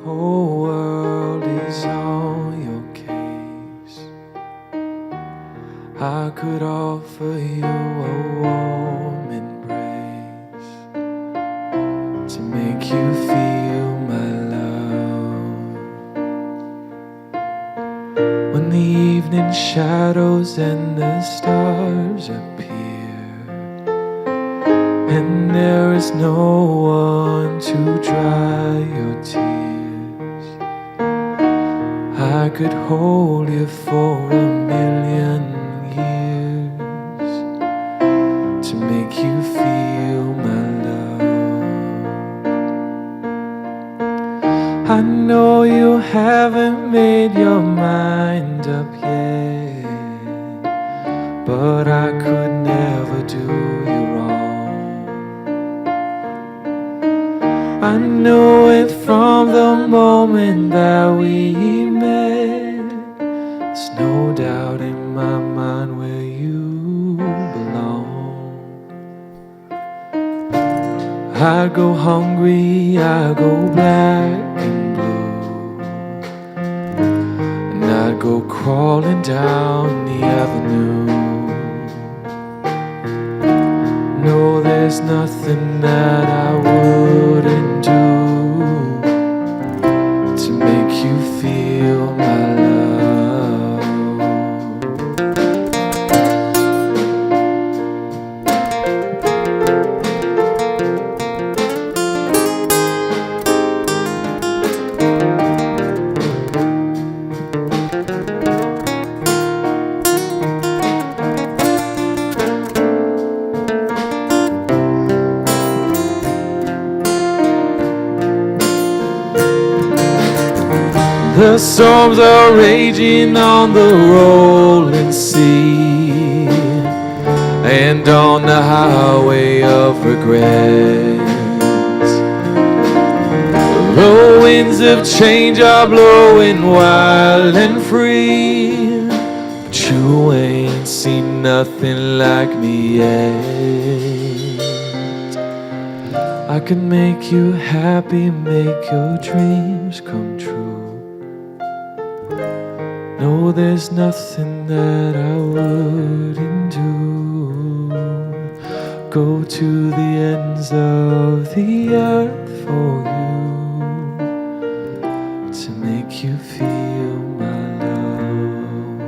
whole world is on your case. I could offer you a warm embrace to make you feel my love. When the evening shadows and the stars appear, and there is no one to dry your tears, I could hold you for 1,000,000 years to make you feel my love. I know you haven't made your mind up yet, but I could never do you wrong. I knew it from the moment that we met. There's no doubt in my mind where you belong. I go hungry, I go black and blue, and I'd go crawling down the avenue. No, there's nothing that I wouldn't do to make you feel my love. The storms are raging on the rolling sea, and on the highway of regrets. The winds of change are blowing wild and free, but you ain't seen nothing like me yet. I can make you happy, make your dreams come true. No, there's nothing that I wouldn't do. Go to the ends of the earth for you to make you feel my love,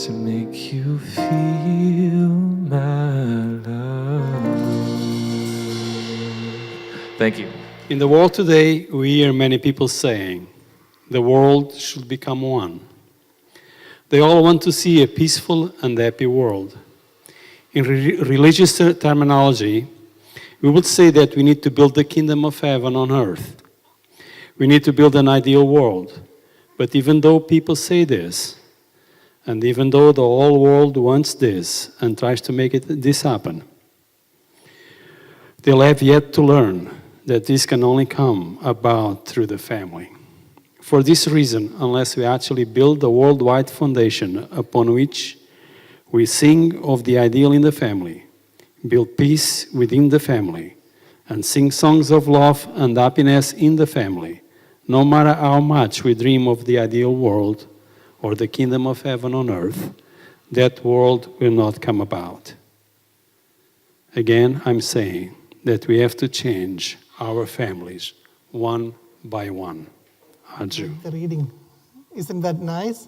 to make you feel my love. Thank you. In the world today, we hear many people saying, the world should become one. They all want to see a peaceful and happy world. In religious terminology, we would say that we need to build the kingdom of heaven on earth. We need to build an ideal world. But even though people say this, and even though the whole world wants this and tries to make this happen, they'll have yet to learn that this can only come about through the family. For this reason, unless we actually build a worldwide foundation upon which we sing of the ideal in the family, build peace within the family, and sing songs of love and happiness in the family, no matter how much we dream of the ideal world or the kingdom of heaven on earth, that world will not come about. Again, I'm saying that we have to change our families one by one. The reading, isn't that nice?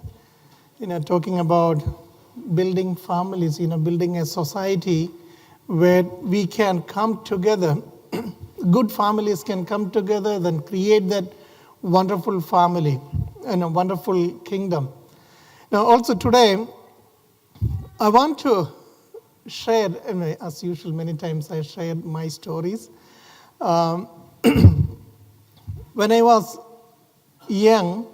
Talking about building families, building a society where we can come together. Good families can come together, then create that wonderful family and a wonderful kingdom. Now, also today, I want to share, as usual, many times I share my stories. When I was young,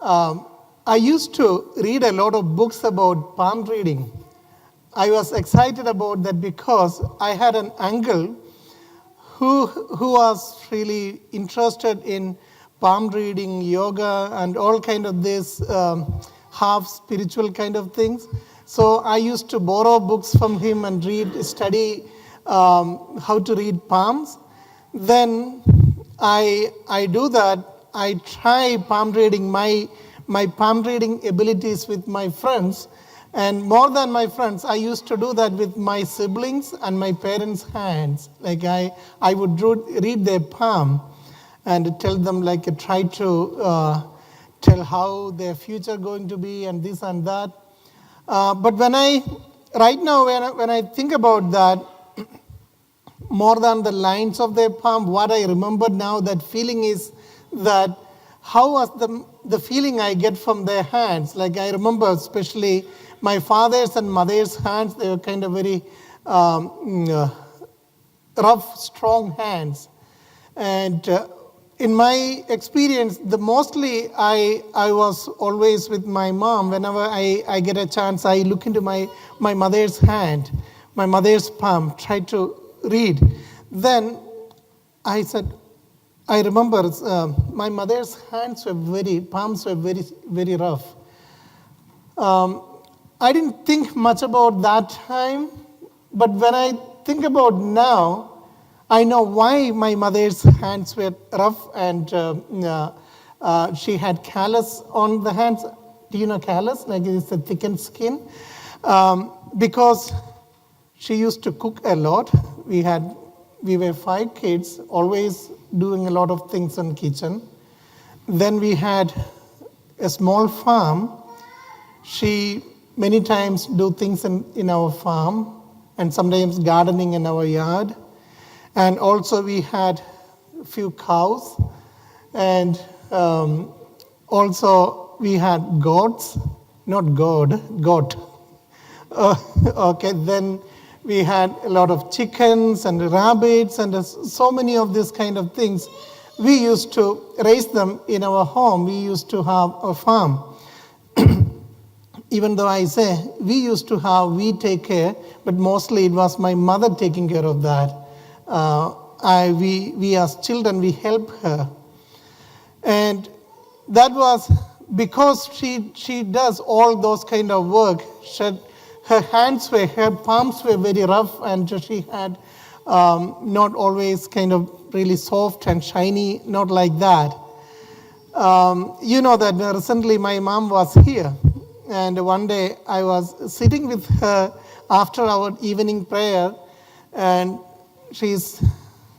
I used to read a lot of books about palm reading. I was excited about that because I had an uncle who was really interested in palm reading, yoga, and all kind of this half spiritual kind of things. So I used to borrow books from him and study how to read palms. Then I do that. I try palm reading, my palm reading abilities with my friends. And more than my friends, I used to do that with my siblings and my parents' hands. Like I would read their palm and tell them, like, try to tell how their future going to be and this and that. But right now, when I think about that, more than the lines of their palm, what I remember now, that feeling is that how was the feeling I get from their hands. Like I remember especially my father's and mother's hands, they were kind of very rough, strong hands. And in my experience, mostly I was always with my mom. Whenever I get a chance, I look into my mother's hand, my mother's palm, try to read. Then I said, I remember my mother's palms were very, very rough. I didn't think much about that time, but when I think about now, I know why my mother's hands were rough, and she had callus on the hands. Do you know callus? Like it's a thickened skin. Because she used to cook a lot. We were 5 kids, always doing a lot of things in kitchen. Then we had a small farm. She many times do things in our farm, and sometimes gardening in our yard. And also we had a few cows, and also we had goats, not goat. Okay, then we had a lot of chickens and rabbits and so many of these kind of things. We used to raise them in our home. We used to have a farm. Even though I say we take care, but mostly it was my mother taking care of that. We as children, we help her. And that was because she does all those kind of work. Her palms were very rough, and she had not always kind of really soft and shiny, not like that. You know that recently my mom was here, and one day I was sitting with her after our evening prayer, and she's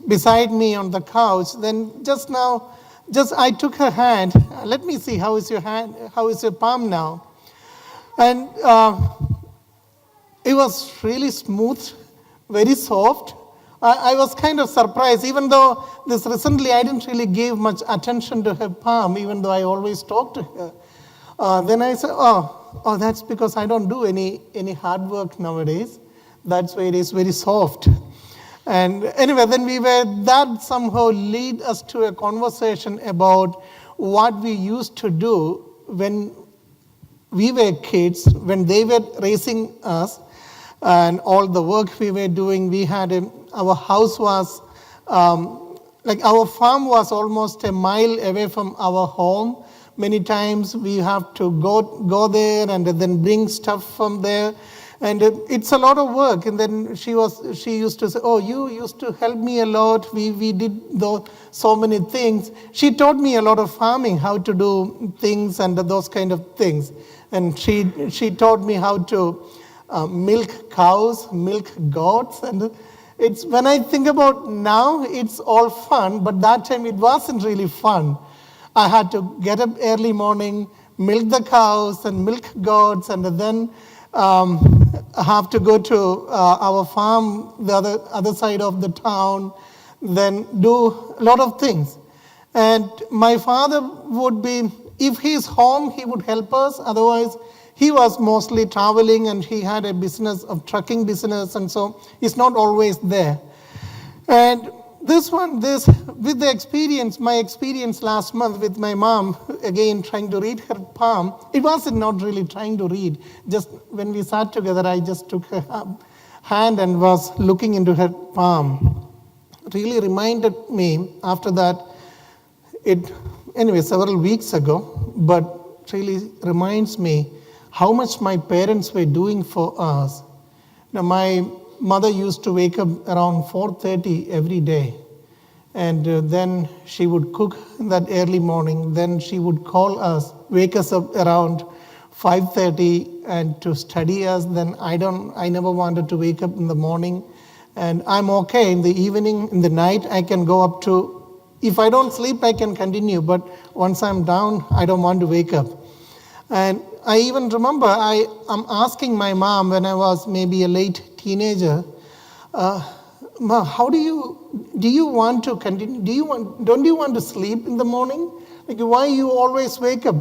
beside me on the couch. Then just I took her hand. Let me see, how is your hand? How is your palm now? And it was really smooth, very soft. I was kind of surprised, even though this recently I didn't really give much attention to her palm, even though I always talk to her. Then I said, oh, that's because I don't do any hard work nowadays. That's why it is very soft. And anyway, then that somehow lead us to a conversation about what we used to do when we were kids, when they were raising us, and all the work we were doing. We had our house was, our farm was almost a mile away from our home. Many times we have to go there and then bring stuff from there. And it's a lot of work. And then she used to say, oh, you used to help me a lot. We did so many things. She taught me a lot of farming, how to do things and those kind of things. And she taught me how to milk cows, milk goats. And it's when I think about now, it's all fun. But that time it wasn't really fun. I had to get up early morning, milk the cows and milk goats, and then have to go to our farm, the other side of the town, then do a lot of things. And my father would be, if he's home, he would help us. Otherwise, he was mostly traveling, and he had a business of trucking business, and so he's not always there. And with the experience, my experience last month with my mom, again trying to read her palm, it wasn't not really trying to read. Just when we sat together, I just took her hand and was looking into her palm. It really reminded me after that, several weeks ago, but really reminds me how much my parents were doing for us. Now, my mother used to wake up around 4:30 every day, And then she would cook in that early morning. Then she would call us, wake us up around 5:30 and to study us. Then I never wanted to wake up in the morning. And I'm okay in the evening, in the night, I can go up to, if I don't sleep, I can continue. But once I'm down, I don't want to wake up. And I even remember I'm asking my mom when I was maybe a late teenager, Ma, how do you want to continue? Don't you want to sleep in the morning? Like, why you always wake up?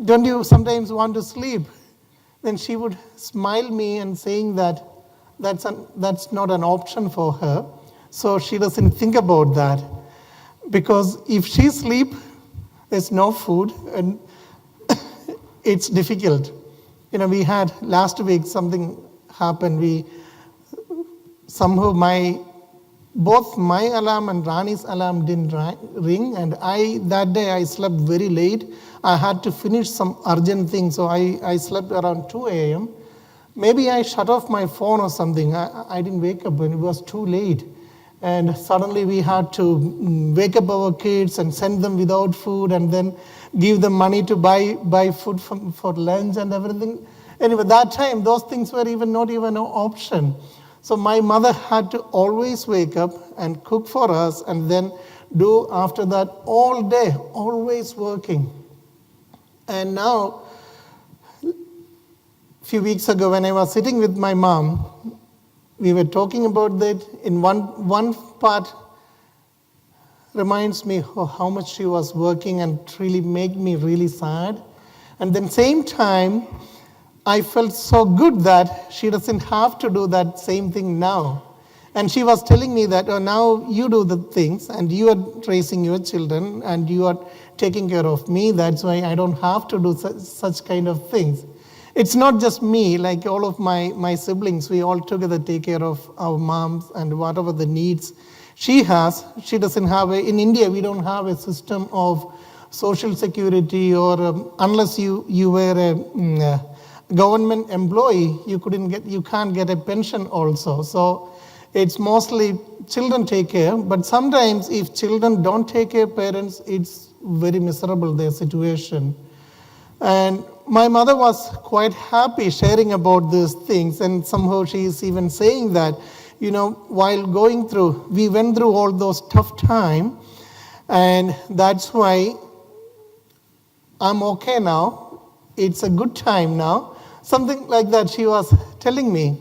Don't you sometimes want to sleep? Then she would smile me and saying that that's not an option for her. So she doesn't think about that. Because if she sleep, there's no food and it's difficult. We had last week something happened. Somehow both my alarm and Rani's alarm didn't ring, and that day I slept very late. I had to finish some urgent thing, so I slept around 2 a.m. Maybe I shut off my phone or something. I didn't wake up when it was too late. And suddenly we had to wake up our kids and send them without food and then give them money to buy food for lunch and everything. Anyway, that time, those things were not even an option. So my mother had to always wake up and cook for us and then do after that all day, always working. And now, a few weeks ago when I was sitting with my mom, we were talking about that. In one part reminds me of how much she was working and really made me really sad. And then same time, I felt so good that she doesn't have to do that same thing now. And she was telling me that, now you do the things and you are raising your children and you are taking care of me. That's why I don't have to do such kind of things. It's not just me, like all of my siblings, we all together take care of our moms and whatever the needs she has. She doesn't have in India, we don't have a system of social security or unless you were a government employee, you can't get a pension also. So it's mostly children take care, but sometimes if children don't take care of parents, it's very miserable, their situation. And my mother was quite happy sharing about these things, and somehow she is even saying that, while we went through all those tough times, and that's why I'm okay now. It's a good time now. Something like that she was telling me.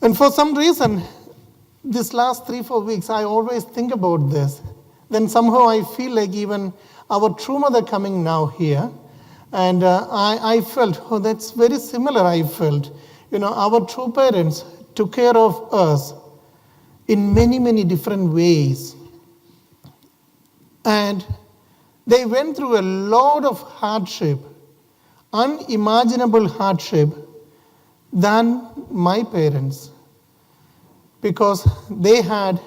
And for some reason, this last 3-4 weeks, I always think about this. Then somehow I feel like even our true mother coming now here, and I felt, that's very similar I felt. Our true parents took care of us in many, many different ways. And they went through a lot of hardship, unimaginable hardship than my parents, because they had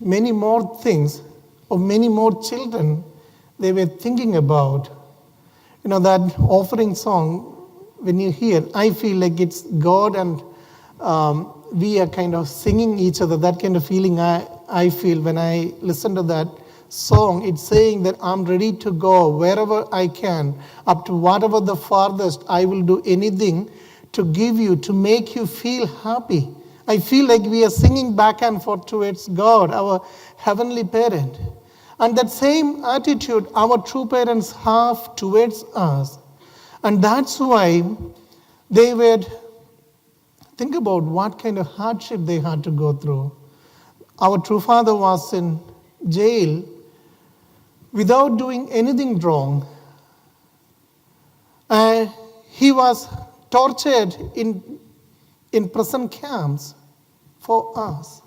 many more things or many more children they were thinking about. That offering song, when you hear, I feel like it's God and we are kind of singing each other. That kind of feeling I feel when I listen to that song. It's saying that I'm ready to go wherever I can, up to whatever the farthest. I will do anything to give you, to make you feel happy. I feel like we are singing back and forth towards God, our heavenly parent. And that same attitude our true parents have towards us. And that's why they would think about what kind of hardship they had to go through. Our true father was in jail without doing anything wrong. He was tortured in prison camps for us.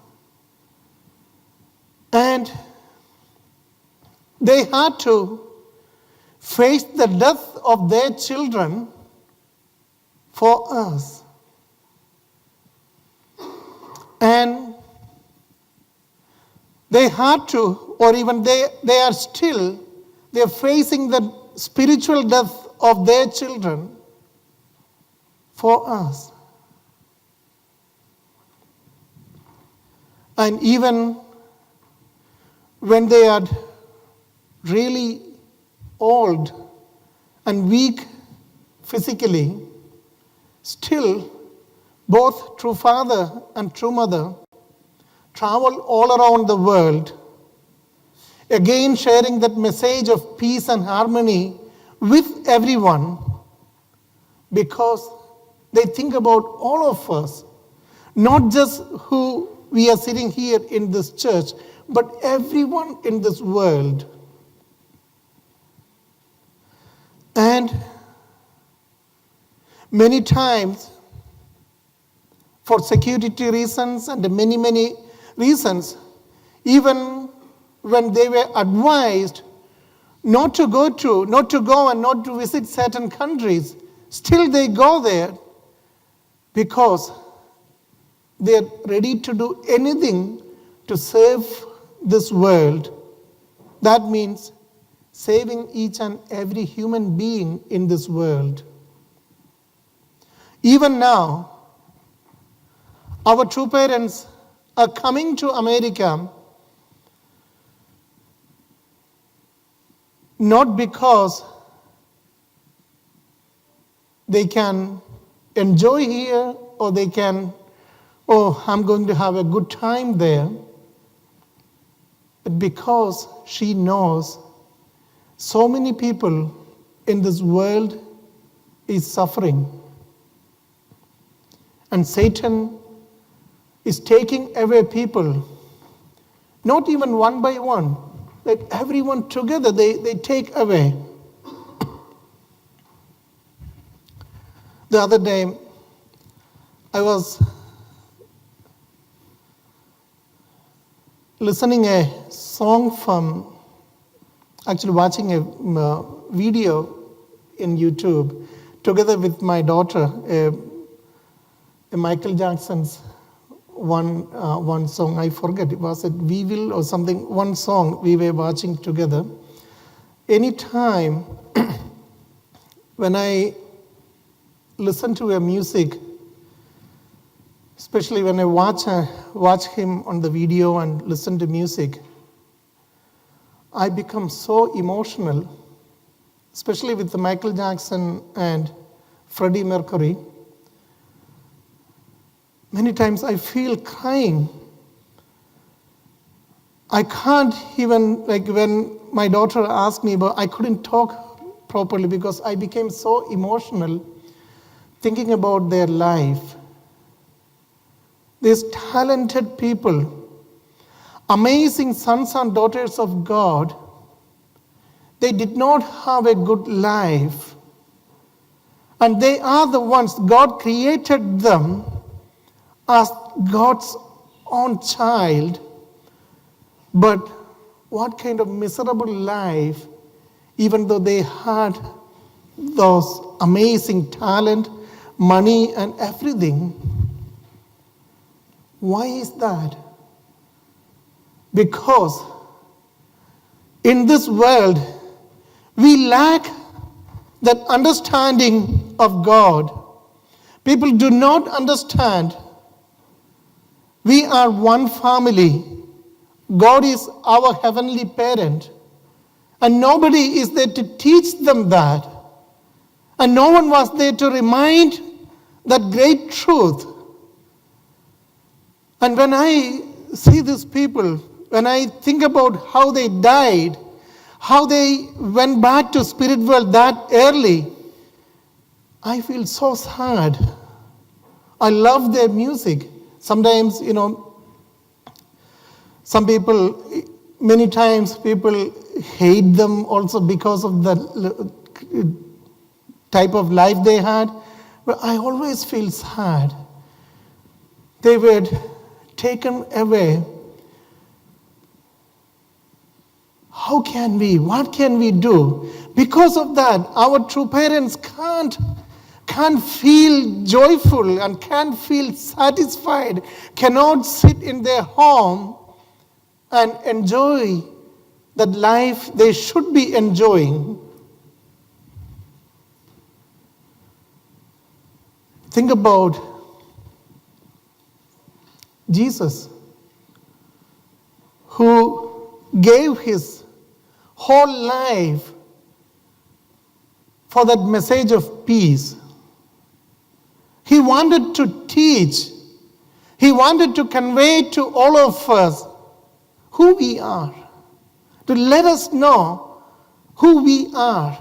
And they had to face the death of their children for us. And they had to, or even they are still, they're facing the spiritual death of their children for us. And even when they are really old and weak physically, still both true father and true mother travel all around the world, again sharing that message of peace and harmony with everyone, because they think about all of us, not just who we are sitting here in this church, but everyone in this world. And many times, for security reasons and many reasons, even when they were advised not to go and not to visit certain countries, still they go there because they're ready to do anything to save this world. That means saving each and every human being in this world. Even now, our true parents are coming to America not because they can enjoy here or they can, oh, I'm going to have a good time there, but because she knows so many people in this world is suffering. And Satan is taking away people, not even one by one, like everyone together, they take away. The other day, I was listening a song from, actually watching a video in YouTube together with my daughter, a Michael Jackson's one song, I forget, was it We Will or something, one song we were watching together. Anytime when I listen to a music, especially when I watch him on the video and listen to music, I become so emotional, especially with the Michael Jackson and Freddie Mercury. Many times I feel crying. I can't even, like when my daughter asked me about, I couldn't talk properly because I became so emotional thinking about their life. These talented people, amazing sons and daughters of God, they did not have a good life. And they are the ones, God created them as God's own child. But what kind of miserable life, even though they had those amazing talent, money and everything. Why is that? Because in this world, we lack that understanding of God. People do not understand. We are one family. God is our heavenly parent. And nobody is there to teach them that. And no one was there to remind that great truth. And when I see these people, when I think about how they died, how they went back to spirit world that early, I feel so sad. I love their music. Sometimes, some people, many times people hate them also because of the type of life they had. But I always feel sad. They were taken away. How can we? What can we do? Because of that, our true parents can't feel joyful and can't feel satisfied, cannot sit in their home and enjoy that life they should be enjoying. Think about Jesus. who gave his whole life for that message of peace. He wanted to teach. He wanted to convey to all of us who we are, to let us know who we are.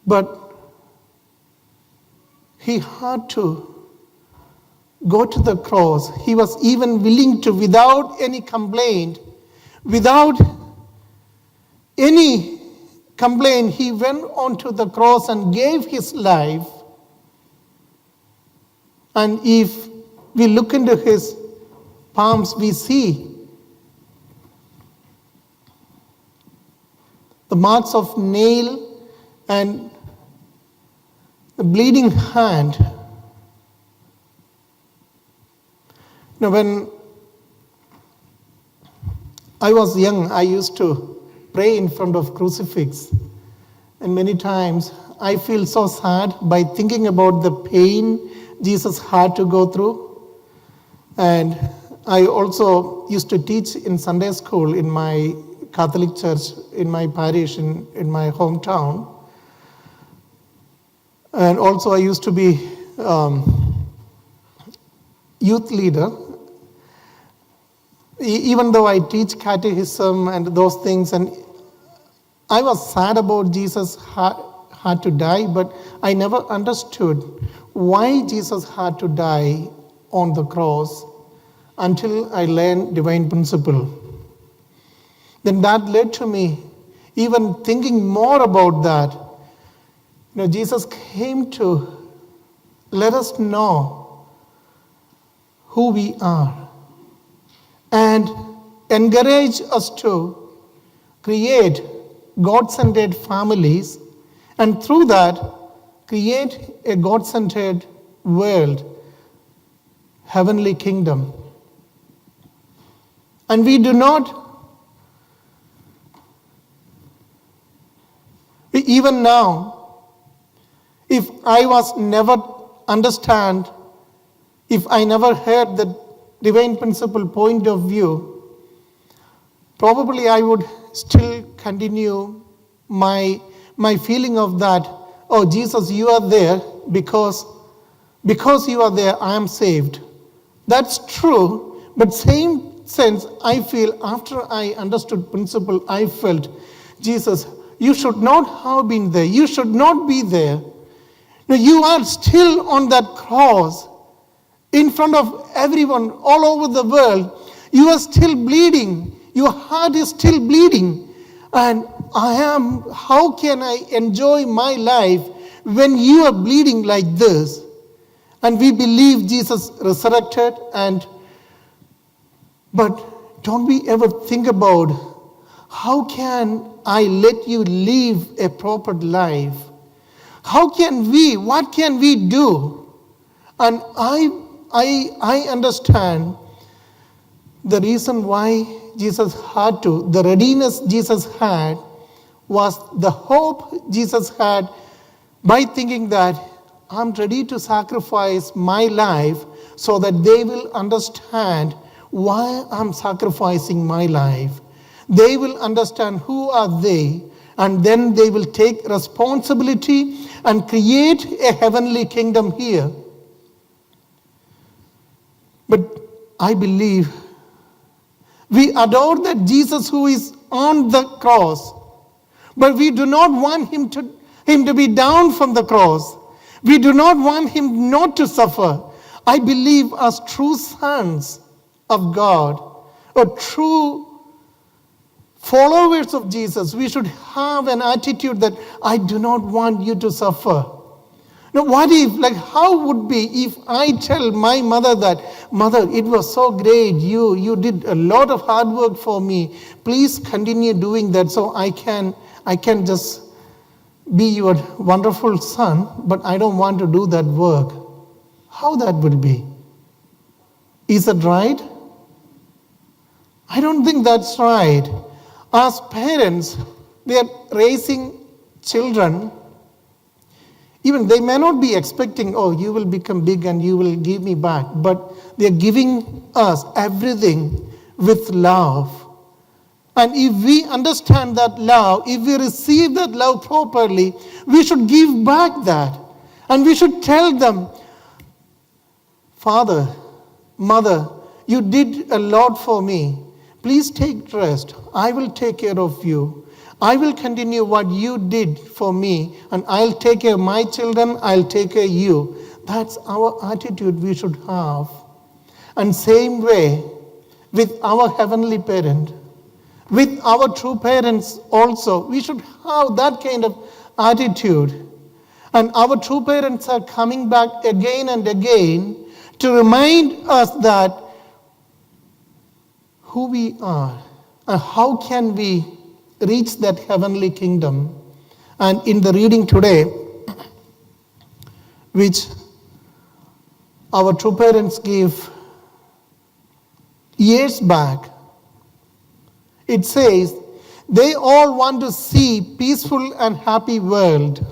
But he had to go to the cross. He was even willing to, without any complaint, without any complaint, he went onto the cross and gave his life. And if we look into his palms, we see the marks of nail and the bleeding hand. Now, when I was young, I used to pray in front of crucifix. And many times I feel so sad by thinking about the pain Jesus had to go through. And I also used to teach in Sunday school in my Catholic church, in my parish, in my hometown. And also I used to be youth leader. Even though I teach catechism and those things, and I was sad about Jesus had to die, but I never understood why Jesus had to die on the cross until I learned divine principle. Then that led to me even thinking more about that. Jesus came to let us know who we are and encourage us to create God-centered families, and through that, create a God-centered world, heavenly kingdom. And we do not, even now, if I was never understand, if I never heard the divine principle point of view, probably I would still continue my feeling of that, oh Jesus, you are there because you are there, I am saved. That's true, but same sense, I feel after I understood principle, I felt, Jesus, you should not have been there. You should not be there. Now you are still on that cross in front of everyone all over the world. You are still bleeding. Your heart is still bleeding. And how can I enjoy my life when you are bleeding like this? And we believe Jesus resurrected, but don't we ever think about how can I let you live a proper life? What can we do? And I understand the reason why Jesus had to, the readiness Jesus had was the hope Jesus had by thinking that I'm ready to sacrifice my life so that they will understand why I'm sacrificing my life. They will understand who are they, and then they will take responsibility and create a heavenly kingdom here. But I believe we adore that Jesus who is on the cross, but we do not want him to be down from the cross. We do not want him not to suffer. I believe as true sons of God, or true followers of Jesus, we should have an attitude that I do not want you to suffer. Now, what if, how would be if I tell my mother that, Mother, it was so great, you did a lot of hard work for me. Please continue doing that so I can just be your wonderful son, but I don't want to do that work. How that would be? Is that right? I don't think that's right. As parents, we are raising children Even they may not be expecting, oh, you will become big and you will give me back, but they're giving us everything with love. And if we understand that love, if we receive that love properly, we should give back that. And we should tell them, Father, Mother, you did a lot for me. Please take rest. I will take care of you. I will continue what you did for me, and I'll take care of my children, I'll take care of you. That's our attitude we should have. And same way with our heavenly parent, with our true parents also, we should have that kind of attitude. And our true parents are coming back again and again to remind us that who we are and how can we reach that heavenly kingdom. And in the reading today, which our true parents gave years back, it says, they all want to see peaceful and happy world.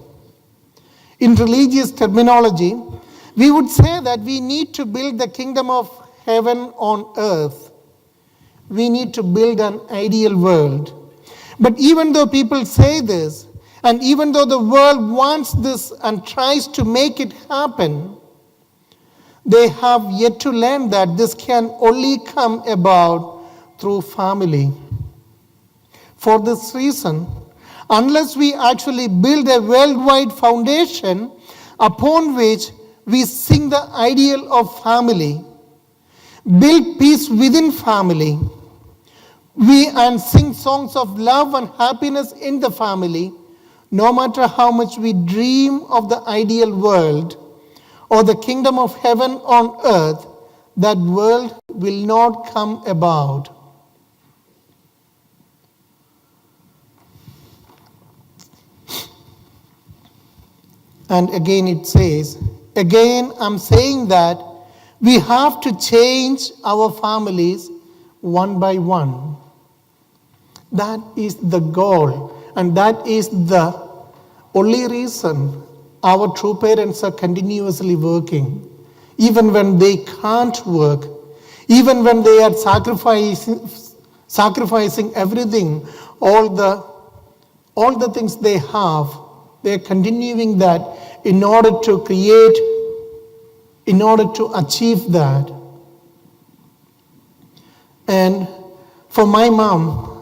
In religious terminology, we would say that we need to build the kingdom of heaven on earth. We need to build an ideal world. But even though people say this, and even though the world wants this and tries to make it happen, they have yet to learn that this can only come about through family. For this reason, unless we actually build a worldwide foundation upon which we sing the ideal of family, build peace within family, and sing songs of love and happiness in the family, no matter how much we dream of the ideal world or the kingdom of heaven on earth, that world will not come about. And again it says, again I'm saying that we have to change our families one by one. That is the goal, and that is the only reason our true parents are continuously working. Even when they can't work, even when they are sacrificing everything, all the things they have, they are continuing that in order to create, in order to achieve that. And for my mom,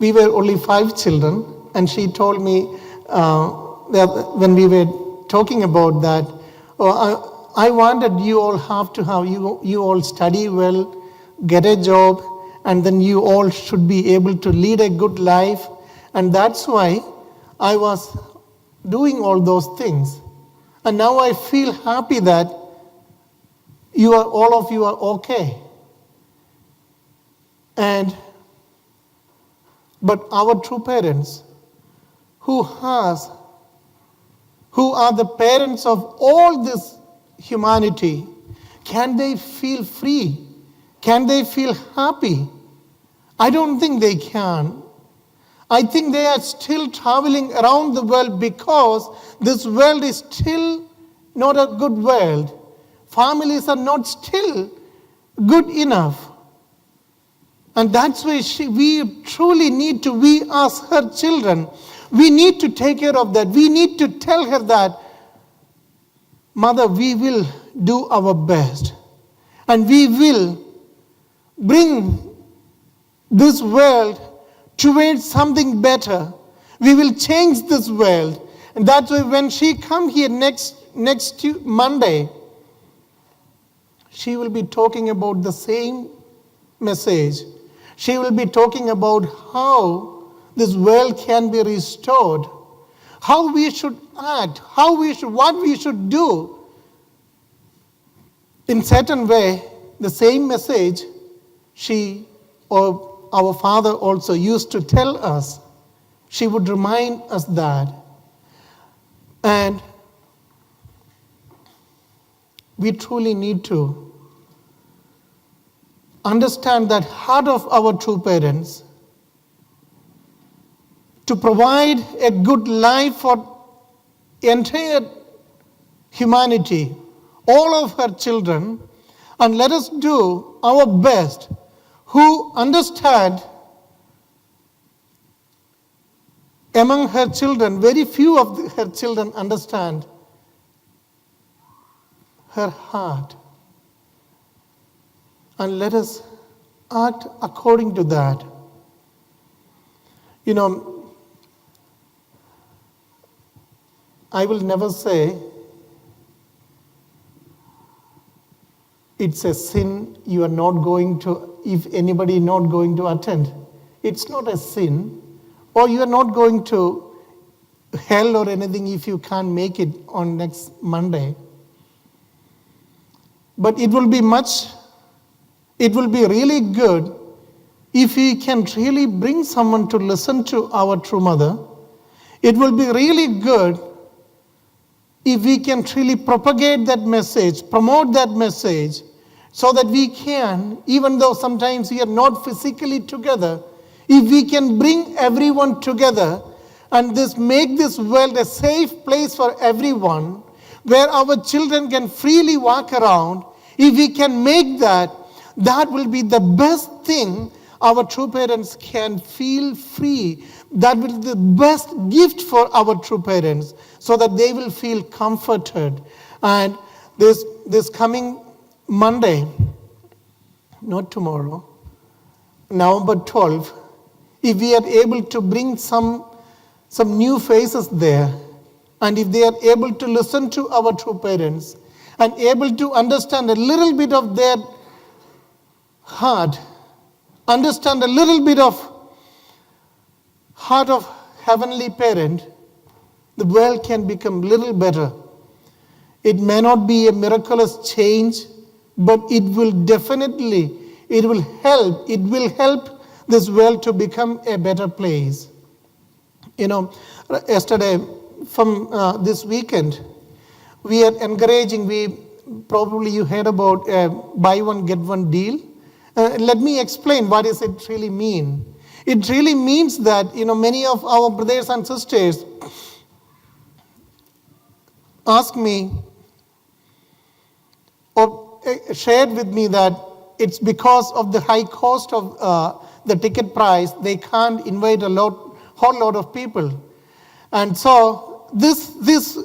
we were only 5 children, and she told me that when we were talking about that, I wanted you all you all study well, get a job, and then you all should be able to lead a good life. And that's why I was doing all those things. And now I feel happy that all of you are okay. But our true parents, who are the parents of all this humanity, can they feel free? Can they feel happy? I don't think they can. I think they are still traveling around the world because this world is still not a good world. Families are not still good enough. And that's why we truly need to, we as her children, we need to take care of that. We need to tell her that, Mother, we will do our best. And we will bring this world towards something better. We will change this world. And that's why when she come here next Monday, she will be talking about the same message. She will be talking about how this world can be restored, how we should act, what we should do. In certain way, the same message she or our father also used to tell us. She would remind us that. And we truly need to understand that heart of our true parents to provide a good life for entire humanity, all of her children, and let us do our best who understand among her children, very few of her children understand her heart. And let us act according to that. You know, I will never say it's a sin you are not going to, if anybody not going to attend. It's not a sin, or you are not going to hell or anything if you can't make it on next Monday. But it will be really good if we can really bring someone to listen to our true mother. It will be really good if we can really propagate that message, promote that message, so that we can, even though sometimes we are not physically together, if we can bring everyone together and make this world a safe place for everyone, where our children can freely walk around, if we can make that, that will be the best thing our true parents can feel free. That will be the best gift for our true parents, so that they will feel comforted. And this coming Monday, not tomorrow, November 12th, if we are able to bring some new faces there, and if they are able to listen to our true parents and able to understand a little bit of their heart, understand a little bit of heart of heavenly parent, the world can become a little better. It may not be a miraculous change, but it will help this world to become a better place. You know, yesterday from this weekend, we are encouraging, probably you heard about buy one get one deal. Let me explain what does it really mean. It really means that, you know, many of our brothers and sisters ask me or shared with me that it's because of the high cost of the ticket price, they can't invite whole lot of people. And so this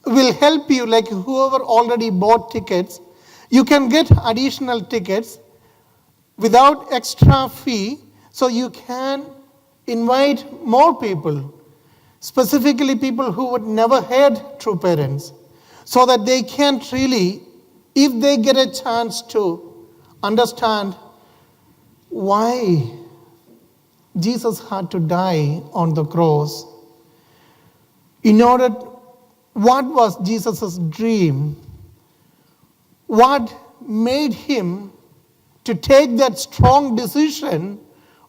will help you, like whoever already bought tickets, you can get additional tickets without extra fee, so you can invite more people, specifically people who would never had true parents, so that they can really, if they get a chance to understand why Jesus had to die on the cross, what was Jesus' dream, what made him to take that strong decision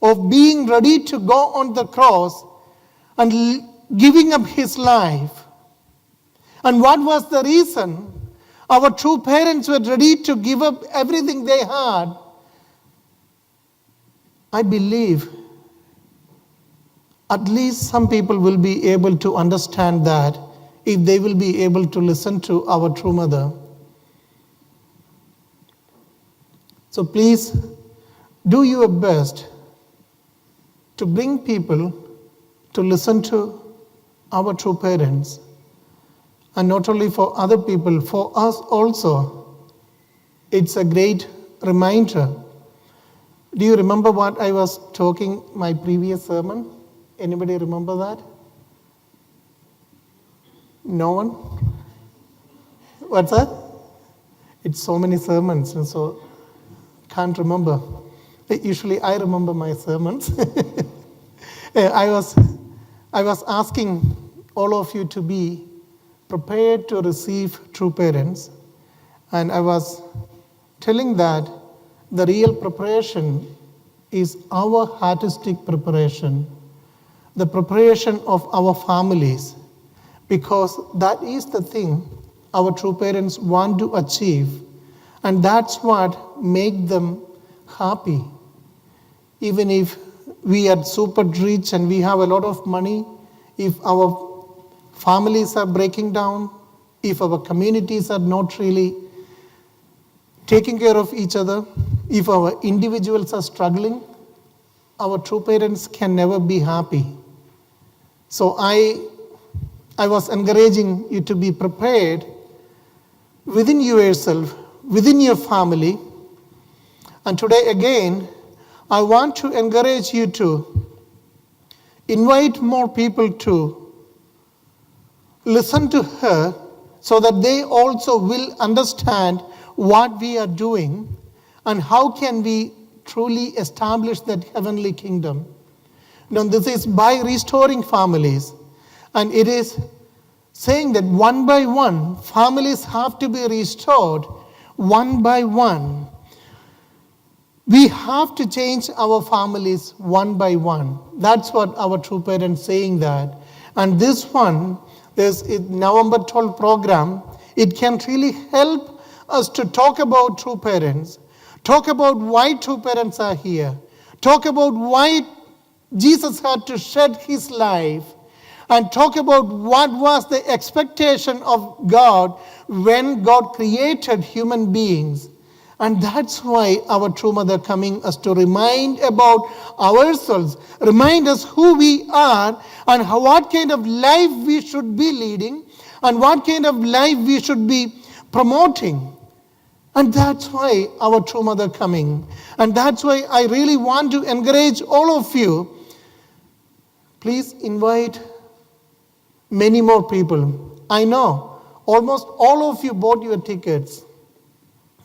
of being ready to go on the cross and giving up his life. And what was the reason our true parents were ready to give up everything they had? I believe at least some people will be able to understand that if they will be able to listen to our true mother. So please do your best to bring people to listen to our true parents. And not only for other people, for us also. It's a great reminder. Do you remember what I was talking my previous sermon? Anybody remember that? No one? What's that? It's so many sermons, and so can't remember. Usually I remember my sermons. I was asking all of you to be prepared to receive true parents, and I was telling that the real preparation is our artistic preparation, the preparation of our families, because that is the thing our true parents want to achieve, and that's what makes them happy. Even if we are super rich and we have a lot of money, if our families are breaking down, if our communities are not really taking care of each other, if our individuals are struggling, our true parents can never be happy. So I was encouraging you to be prepared within yourself, within your family. And today again, I want to encourage you to invite more people to listen to her so that they also will understand what we are doing and how can we truly establish that heavenly kingdom. Now, this is by restoring families, and it is saying that one by one, families have to be restored one by one. We have to change our families one by one. That's what our true parents saying that. And this one, this November 12 program, it can really help us to talk about true parents, talk about why true parents are here, talk about why Jesus had to shed his life, and talk about what was the expectation of God when God created human beings. And that's why our true mother coming us to remind about ourselves, remind us who we are and what kind of life we should be leading and what kind of life we should be promoting. And that's why our true mother coming. And that's why I really want to encourage all of you. Please invite many more people. I know almost all of you bought your tickets.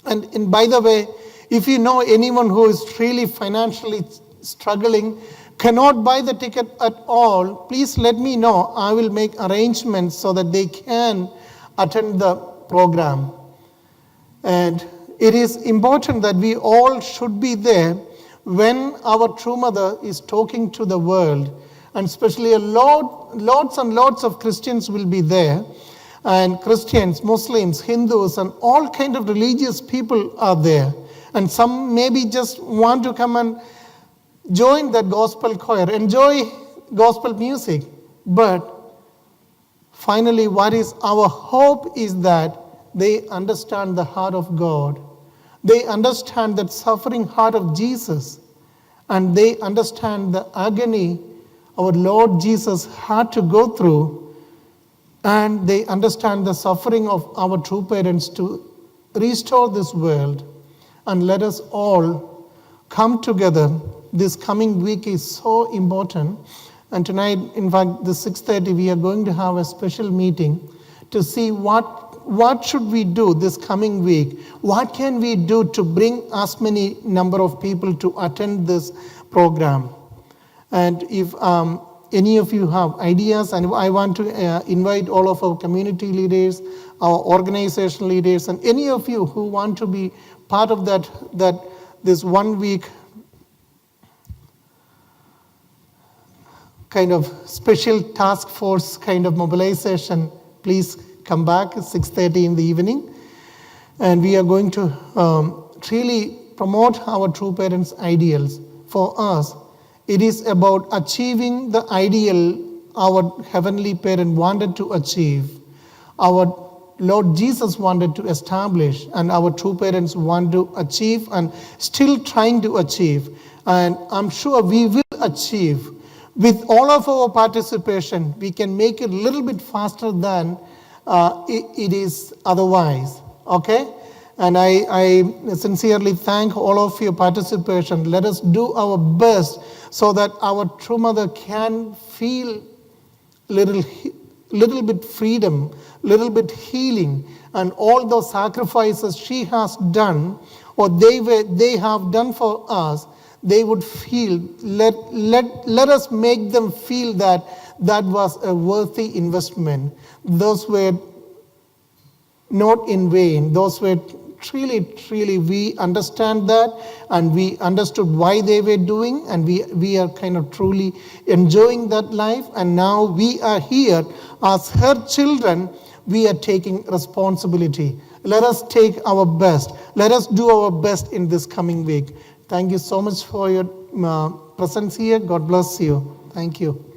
And by the way, if you know anyone who is really financially struggling, cannot buy the ticket at all, please let me know. I will make arrangements so that they can attend the program. And it is important that we all should be there when our true mother is talking to the world. And especially lots and lots of Christians will be there. And Christians, Muslims, Hindus, and all kind of religious people are there. And some maybe just want to come and join that gospel choir, enjoy gospel music. But finally, what is our hope is that they understand the heart of God. They understand that suffering heart of Jesus. And they understand the agony our Lord Jesus had to go through. And they understand the suffering of our true parents to restore this world. And let us all come together. This coming week is so important. And tonight, in fact, the 6:30, we are going to have a special meeting to see what should we do this coming week. What can we do to bring as many number of people to attend this program? And if any of you have ideas, and I want to invite all of our community leaders, our organization leaders, and any of you who want to be part of that this 1 week kind of special task force kind of mobilization, please come back at 6:30 in the evening. And we are going to really promote our true parents' ideals. For us, it is about achieving the ideal our heavenly parent wanted to achieve, our Lord Jesus wanted to establish, and our true parents want to achieve and still trying to achieve. And I'm sure we will achieve. With all of our participation, we can make it a little bit faster than it is otherwise. Okay? And I sincerely thank all of your participation. Let us do our best so that our true mother can feel little bit freedom, little bit healing, and all those sacrifices she has done or they have done for us. They would feel, let us make them feel that was a worthy investment. Those were not in vain. Those were truly, we understand that, and we understood why they were doing, and we are kind of truly enjoying that life. And now we are here as her children. We are taking responsibility. Let us take our best. Let us do our best in this coming week. Thank you so much for your presence here. God bless you. Thank you.